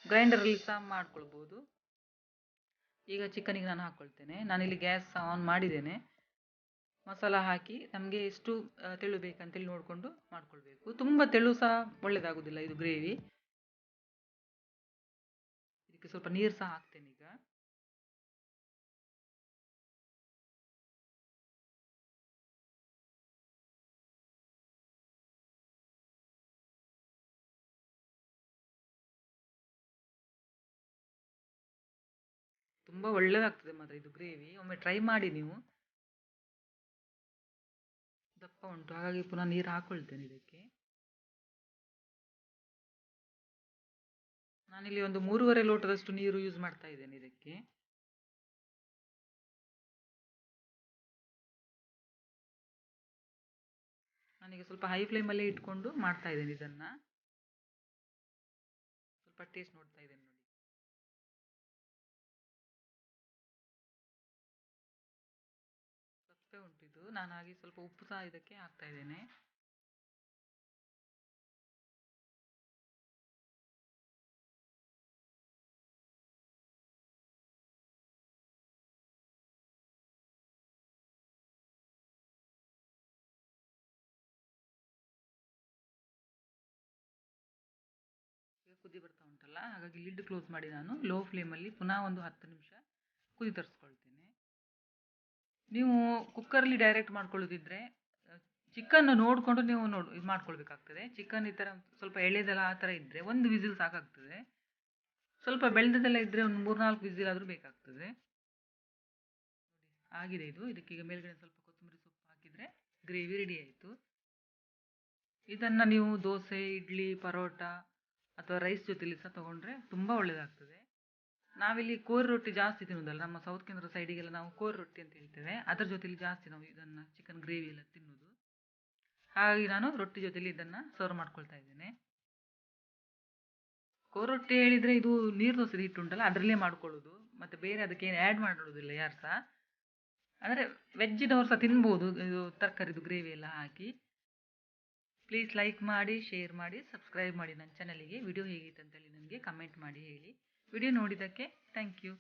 ಗ್ರೈಂಡರಲ್ಲಿ ಸಹ ಮಾಡ್ಕೊಳ್ಬೋದು. ಈಗ ಚಿಕನಿಗೆ ನಾನು ಹಾಕ್ಕೊಳ್ತೇನೆ. ನಾನಿಲ್ಲಿ ಗ್ಯಾಸ್ ಆನ್ ಮಾಡಿದ್ದೇನೆ. ಮಸಾಲ ಹಾಕಿ ನಮಗೆ ಎಷ್ಟು ತೆಳು ಬೇಕಂತೇಳಿ ನೋಡಿಕೊಂಡು ಮಾಡ್ಕೊಳ್ಬೇಕು. ತುಂಬ ತೆಳು ಸಹ ಒಳ್ಳೆಯದಾಗೋದಿಲ್ಲ ಇದು ಗ್ರೇವಿ. ಇದಕ್ಕೆ ಸ್ವಲ್ಪ ನೀರು ಸಹ ಹಾಕ್ತೇನೆ ಈಗ. ತುಂಬ ಒಳ್ಳೆಯದಾಗ್ತದೆ ಮಾತ್ರ ಇದು ಗ್ರೇವಿ. ಒಮ್ಮೆ ಟ್ರೈ ಮಾಡಿ ನೀವು. ದಪ್ಪ ಉಂಟು, ಹಾಗಾಗಿ ಪುನಃ ನೀರು ಹಾಕ್ಕೊಳ್ತೇನೆ ಇದಕ್ಕೆ. ನಾನಿಲ್ಲಿ ಒಂದು 3.5 ಲೋಟದಷ್ಟು ನೀರು ಯೂಸ್ ಮಾಡ್ತಾ ಇದ್ದೇನೆ ಇದಕ್ಕೆ. ನಾನೀಗ ಸ್ವಲ್ಪ ಹೈ ಫ್ಲೇಮಲ್ಲೇ ಇಟ್ಕೊಂಡು ಮಾಡ್ತಾ ಇದ್ದೇನೆ ಇದನ್ನು. ಸ್ವಲ್ಪ ಟೇಸ್ಟ್ ನೋಡ್ತಾ ಇದ್ದೇನೆ ನೋಡಿ. ಸಪ್ಪೆ ಉಂಟು ಇದು. ನಾನು ಹಾಗೆ ಸ್ವಲ್ಪ ಉಪ್ಪು ಸಹ ಇದಕ್ಕೆ ಹಾಕ್ತಾ ಇದ್ದೇನೆ. ಈಗ ಕುದಿ ಬರ್ತಾ ಉಂಟಲ್ಲ, ಹಾಗಾಗಿ ಲಿಡ್ ಕ್ಲೋಸ್ ಮಾಡಿ ನಾನು ಲೋ ಫ್ಲೇಮಲ್ಲಿ ಪುನಃ ಒಂದು 10 ನಿಮಿಷ ಕುದಿ ತರಿಸ್ಕೊಳ್ತೇನೆ. ನೀವು ಕುಕ್ಕರಲ್ಲಿ ಡೈರೆಕ್ಟ್ ಮಾಡ್ಕೊಳ್ಳೋದಿದ್ರೆ ಚಿಕನ್ ನೋಡಿಕೊಂಡು ನೀವು ಇದು ಮಾಡ್ಕೊಳ್ಬೇಕಾಗ್ತದೆ. ಚಿಕನ್ ಈ ಥರ ಸ್ವಲ್ಪ ಎಳೆದೆಲ್ಲ ಆ ಥರ ಇದ್ದರೆ ಒಂದು ವಿಸಿಲ್ ಸಾಕಾಗ್ತದೆ. ಸ್ವಲ್ಪ ಬೆಳೆದದೆಲ್ಲ ಇದ್ದರೆ ಒಂದು 3-4 ವಿಸಿಲ್ ಆದರೂ ಬೇಕಾಗ್ತದೆ. ಆಗಿದೆ ಇದು. ಇದಕ್ಕೀಗ ಮೇಲ್ಗಡೆ ಸ್ವಲ್ಪ ಕೊತ್ತಂಬರಿ ಸೊಪ್ಪು ಹಾಕಿದರೆ ಗ್ರೇವಿ ರೆಡಿ ಆಯಿತು. ಇದನ್ನು ನೀವು ದೋಸೆ, ಇಡ್ಲಿ, ಪರೋಟ ಅಥವಾ ರೈಸ್ ಜೊತೆಲಿ ಸಹ ತೊಗೊಂಡ್ರೆ ತುಂಬ ಒಳ್ಳೆಯದಾಗ್ತದೆ. ನಾವಿಲ್ಲಿ ಕೋರಿ ರೊಟ್ಟಿ ಜಾಸ್ತಿ ತಿನ್ನೋದಲ್ಲ, ನಮ್ಮ ಸೌತ್ ಕೇಂದ್ರ ಸೈಡಿಗೆಲ್ಲ ನಾವು ಕೋರಿ ರೊಟ್ಟಿ ಅಂತ ಹೇಳ್ತೇವೆ. ಅದರ ಜೊತೆಲಿ ಜಾಸ್ತಿ ನಾವು ಇದನ್ನು ಚಿಕನ್ ಗ್ರೇವಿ ಎಲ್ಲ ತಿನ್ನೋದು. ಹಾಗಾಗಿ ನಾನು ರೊಟ್ಟಿ ಜೊತೆಲಿ ಇದನ್ನು ಸರ್ವ್ ಮಾಡ್ಕೊಳ್ತಾ ಇದ್ದೇನೆ. ಕೋರಿ ರೊಟ್ಟಿ ಹೇಳಿದರೆ ಇದು ನೀರು ದೋಸೆದ ಹಿಟ್ಟು ಉಂಟಲ್ಲ, ಅದರಲ್ಲೇ ಮಾಡ್ಕೊಳ್ಳೋದು. ಮತ್ತು ಬೇರೆ ಅದಕ್ಕೆ ಏನು ಆ್ಯಡ್ ಮಾಡೋದಿಲ್ಲ ಯಾರು ಸಹ. ಅಂದರೆ ವೆಜ್ಜಿನವ್ರು ಸಹ ತಿನ್ಬೋದು ಇದು ತರಕಾರಿದು ಗ್ರೇವಿ ಎಲ್ಲ ಹಾಕಿ. ಪ್ಲೀಸ್ ಲೈಕ್ ಮಾಡಿ, ಶೇರ್ ಮಾಡಿ, ಸಬ್ಸ್ಕ್ರೈಬ್ ಮಾಡಿ ನನ್ನ ಚಾನಲಿಗೆ. ವಿಡಿಯೋ ಹೇಗಿತ್ತು ಅಂತೇಳಿ ನನಗೆ ಕಮೆಂಟ್ ಮಾಡಿ ಹೇಳಿ. ವಿಡಿಯೋ ನೋಡಿದ್ದಕ್ಕೆ ಥ್ಯಾಂಕ್ ಯು.